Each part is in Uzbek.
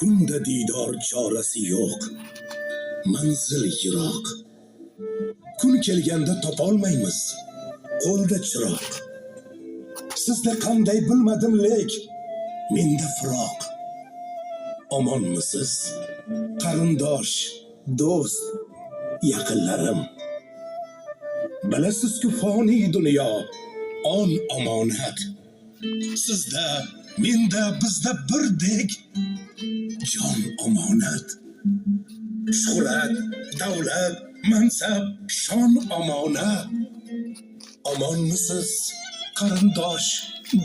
Kunda diydor chorasi yo'q, manzil yiroq. Kun kelganda topolmaymiz, qo'lda chiroq. Sizda qanday bilmadim lek, menda firoq. Omonmisiz, qarindosh, do'st, yaqinlarim? Bilasizku foniy dunyo, on omonat. Sizda, menda, bizda birdek jon omonat. Shuhrat, davlat, mansab, shon omonat. Omonmisiz, qarindosh,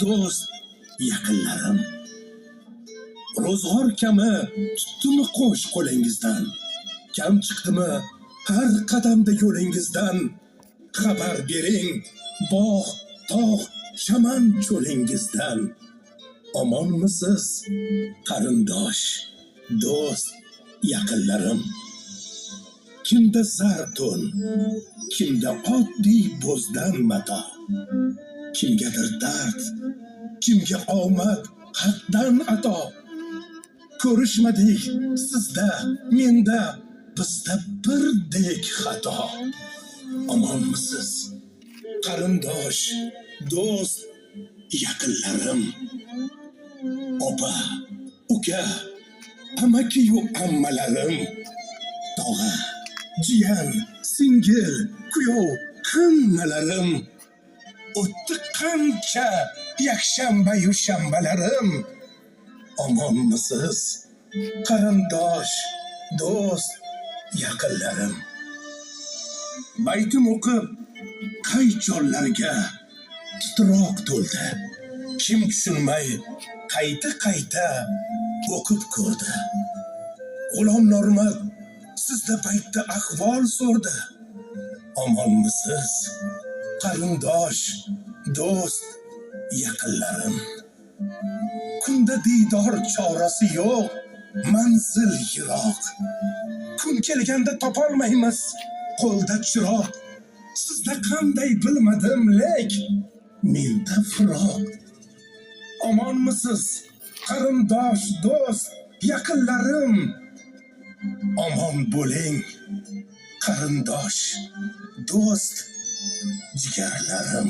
do'st, yaqinlarim? Ro'zg'or kami tutdimi qo'sh qo'lingizdan? Kam chiqdimi har qadamda yo'lingizdan? Xabar bering bog', tog', chaman cho'lingizdan. Omonmisiz, qarindosh, do'st, yaqinlarim? Kimda zar to'n, kimda oddiy bo'zdan mato. Kimgadir dard, kimga omad haddan ato. Ko'rishmadik sizda, menda, bizda birdek xato. Omonmisiz, qarindosh, do'st, yaqinlarim? Opa, uka, amaki-yu ammalarim, tog'a, jiyan, singil, kuyov, hammalarim. O'tdi qancha yakshanba-yu shanbalarim. Omonmisiz, qarindosh, do'st, yaqinlarim? Baytim o'qib, qay chollarga titroq to'ldi. Kim tushunmay qayta o'qib ko'rdi. G'ulom Normat sizda paytda ahvol so'rdi. Omonmisiz, qarindosh, do'st, yaqinlarim? Kunda diydor chorasi yo'q, manzil yiroq. Kun kelganda topolmaymiz, qo'lda chiroq. Sizda qanday bilmadim lek, menda firoq. Omonmisiz, qarindosh, do'st, yaqinlarim? Omon bo'ling, qarindosh, do'st, jigarlarim.